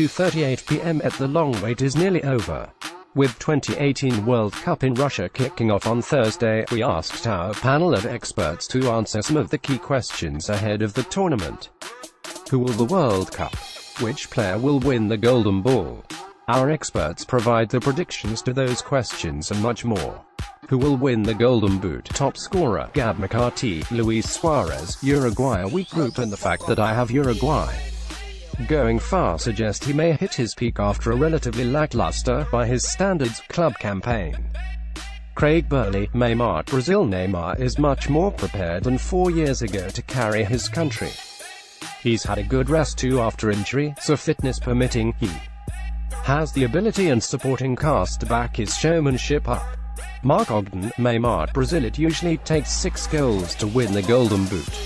2:38 p.m. The long wait is nearly over. With 2018 World Cup in Russia kicking off on Thursday, we asked our panel of experts to answer some of the key questions ahead of the tournament. Who will the World Cup? Which player will win the Golden Ball? Our experts provide the predictions to those questions and much more. Who will win the Golden Boot? Top scorer, Gab McCarthy, Luis Suarez, Uruguay. A weak group, and the fact that I have Uruguay going far suggest he may hit his peak after a relatively lackluster, by his standards, club campaign. Craig Burley, Neymar. Brazil. Neymar is much more prepared than 4 years ago to carry his country. He's had a good rest too after injury, so fitness permitting, he has the ability and supporting cast to back his showmanship up. Mark Ogden, Neymar. Brazil. It usually takes 6 goals to win the Golden Boot,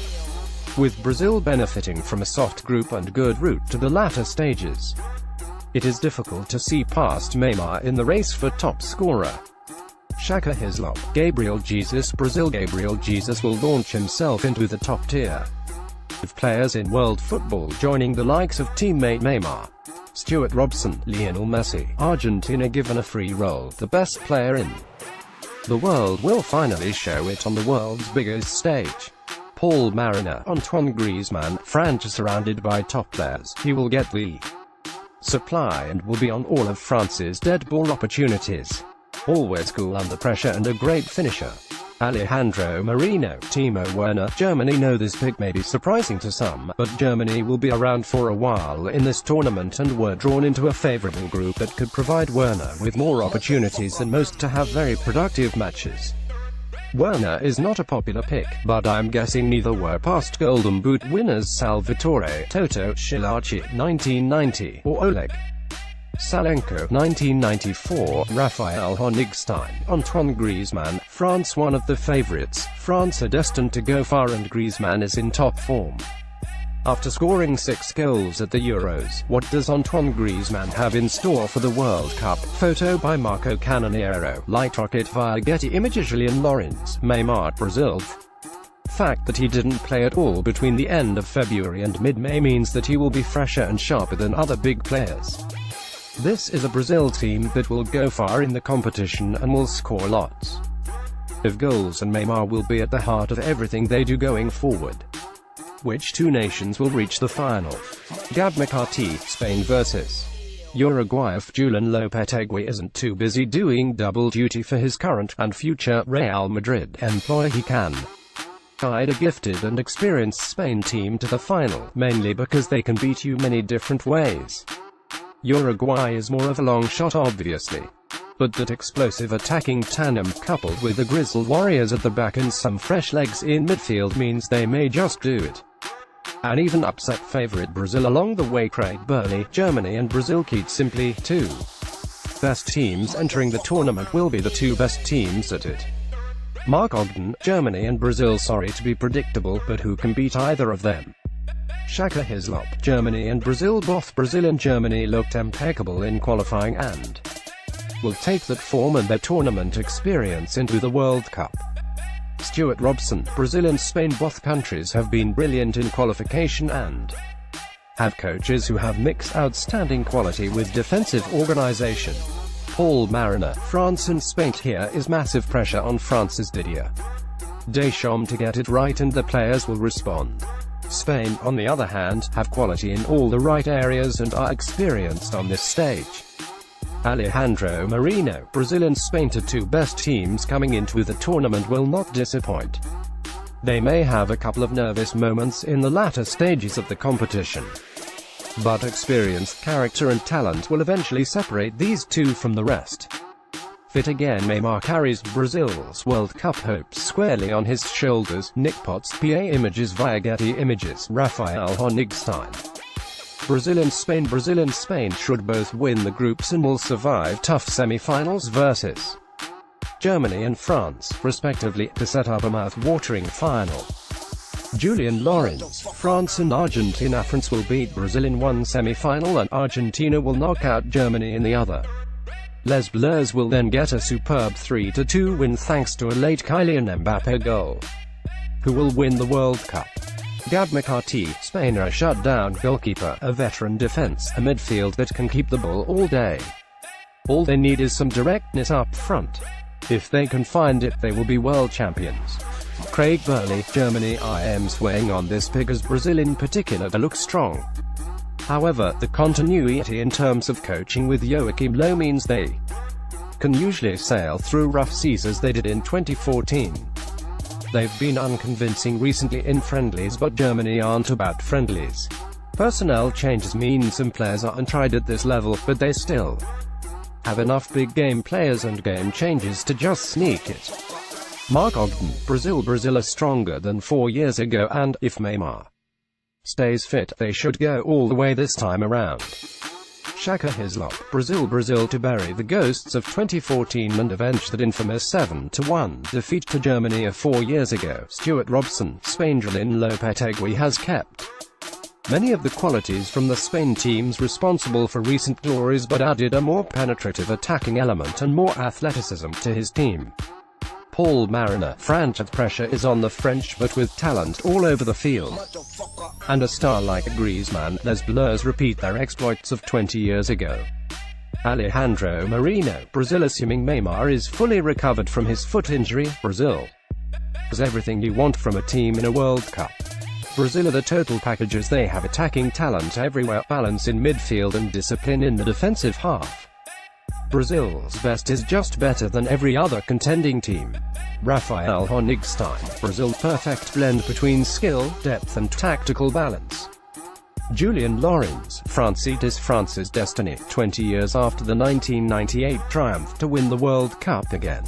with Brazil benefiting from a soft group and good route to the latter stages. It is difficult to see past Neymar in the race for top scorer. Shaka Hislop, Gabriel Jesus. Brazil. Gabriel Jesus will launch himself into the top tier of players in world football, joining the likes of teammate Neymar, Stuart Robson, Lionel Messi. Argentina given a free role, the best player in the world will finally show it on the world's biggest stage. Paul Mariner, Antoine Griezmann. France surrounded by top players, he will get the supply and will be on all of France's dead ball opportunities. Always cool under pressure and a great finisher. Alejandro Marino, Timo Werner. Germany. Know this pick may be surprising to some, but Germany will be around for a while in this tournament and were drawn into a favourable group that could provide Werner with more opportunities than most to have very productive matches. Werner is not a popular pick, but I'm guessing neither were past Golden Boot winners Salvatore Toto Schillaci, 1990, or Oleg Salenko, 1994, Raphael Honigstein, Antoine Griezmann. France. One of the favourites, France are destined to go far and Griezmann is in top form. After scoring 6 goals at the Euros, what does Antoine Griezmann have in store for the World Cup? Photo by Marco Cannoniero, Light Rocket via Getty Images. Julian Lorenz, Neymar. Brazil. Fact that he didn't play at all between the end of February and mid-May means that he will be fresher and sharper than other big players. This is a Brazil team that will go far in the competition and will score lots of goals, and Neymar will be at the heart of everything they do going forward. Which two nations will reach the final? Gab McCarthy, Spain vs Uruguay. If Julian Lopetegui isn't too busy doing double duty for his current and future Real Madrid employer, he can guide a gifted and experienced Spain team to the final, mainly because they can beat you many different ways. Uruguay is more of a long shot obviously, but that explosive attacking tandem, coupled with the grizzled warriors at the back and some fresh legs in midfield, means they may just do it. An even upset favourite Brazil along the way. Craig Burley, Germany and Brazil. Keep simply, 2 best teams entering the tournament will be the 2 best teams at it. Mark Ogden, Germany and Brazil. Sorry to be predictable, but who can beat either of them? Shaka Hislop, Germany and Brazil. Both Brazil and Germany looked impeccable in qualifying and will take that form and their tournament experience into the World Cup. Stuart Robson, Brazil and Spain. Both countries have been brilliant in qualification and have coaches who have mixed outstanding quality with defensive organization. Paul Mariner, France and Spain. Here is massive pressure on France's Didier Deschamps to get it right, and the players will respond. Spain, on the other hand, have quality in all the right areas and are experienced on this stage. Alejandro Marino, Brazil and Spain. The 2 best teams coming into the tournament will not disappoint. They may have a couple of nervous moments in the latter stages of the competition, but experience, character and talent will eventually separate these 2 from the rest. Fit again, Neymar carries Brazil's World Cup hopes squarely on his shoulders. Nick Potts, PA Images via Getty Images. Raphael Honigstein, Brazil and Spain. Brazil and Spain should both win the groups and will survive tough semi-finals versus Germany and France, respectively, to set up a mouth-watering final. Julian Lorenz, France and Argentina. France will beat Brazil in one semi-final and Argentina will knock out Germany in the other. Les Bleus will then get a superb 3-2 win thanks to a late Kylian Mbappé goal. Who will win the World Cup? Gab McCarthy, Spain are a shutdown goalkeeper, a veteran defense, a midfield that can keep the ball all day. All they need is some directness up front. If they can find it, they will be world champions. Craig Burley, Germany. I am swaying on this because Brazil in particular looks strong. However, the continuity in terms of coaching with Joachim Low means they can usually sail through rough seas as they did in 2014. They've been unconvincing recently in friendlies, but Germany aren't about friendlies. Personnel changes mean some players aren't tried at this level, but they still have enough big game players and game changes to just sneak it. Mark Ogden, Brazil are stronger than 4 years ago, and, if Neymar stays fit, they should go all the way this time around. Shaka Hislop, Brazil to bury the ghosts of 2014 and avenge that infamous 7-1 defeat to Germany 4 years ago. Stuart Robson, Spain. Julian Lopetegui has kept many of the qualities from the Spain teams responsible for recent glories, but added a more penetrative attacking element and more athleticism to his team. Paul Mariner, France. Pressure is on the French, but with talent all over the field and a star like Griezmann, Les Bleus repeat their exploits of 20 years ago. Alejandro Marino, Brazil. Assuming Neymar is fully recovered from his foot injury, Brazil has everything you want from a team in a World Cup. Brazil are the total packages. They have attacking talent everywhere, balance in midfield and discipline in the defensive half. Brazil's best is just better than every other contending team. Rafael Honigstein, Brazil. Perfect blend between skill, depth and tactical balance. Julian Lorenz, France. It is France's destiny, 20 years after the 1998 triumph, to win the World Cup again.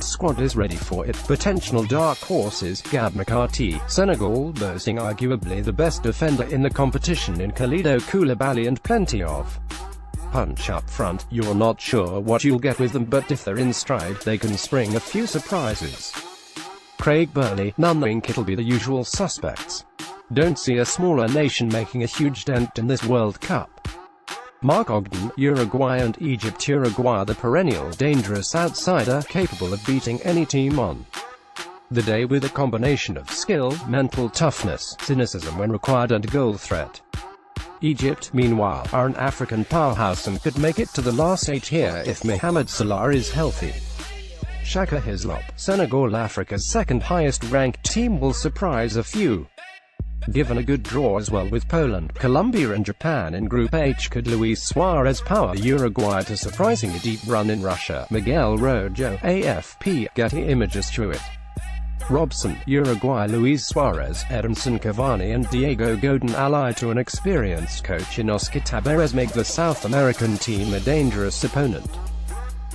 Squad is ready for it. Potential dark horses: Gab McCarthy, Senegal, boasting arguably the best defender in the competition in Kalidou Koulibaly, and plenty of punch up front. You're not sure what you'll get with them, but if they're in stride, they can spring a few surprises. Craig Burley, none think it'll be the usual suspects. Don't see a smaller nation making a huge dent in this World Cup. Mark Ogden, Uruguay and Egypt. Uruguay, the perennial dangerous outsider, capable of beating any team on the day with a combination of skill, mental toughness, cynicism when required and goal threat. Egypt, meanwhile, are an African powerhouse and could make it to the last 8 here if Mohamed Salah is healthy. Shaka Hislop, Senegal, Africa's second highest ranked team, will surprise a few. Given a good draw as well with Poland, Colombia and Japan in Group H, could Luis Suarez power Uruguay to surprising a deep run in Russia? Miguel Rojo, AFP, Getty Images. Truitt Robson, Uruguay. Luis Suarez, Edinson Cavani and Diego Godin, allied to an experienced coach in Oscar Tabarez, make the South American team a dangerous opponent.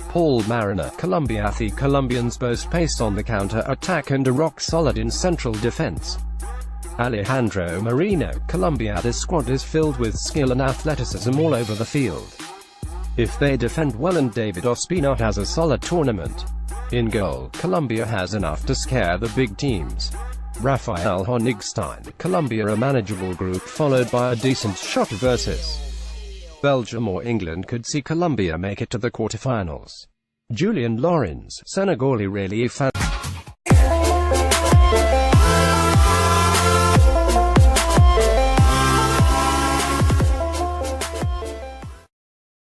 Paul Mariner, Colombia. The Colombians boast pace on the counter-attack and are rock-solid in central defense. Alejandro Marino, Colombia. This squad is filled with skill and athleticism all over the field. If they defend well and David Ospina has a solid tournament in goal, Colombia has enough to scare the big teams. Rafael Honigstein, Colombia, a manageable group followed by a decent shot versus Belgium or England, could see Colombia make it to the quarterfinals. Julian Lorenz, Senegal. Really fan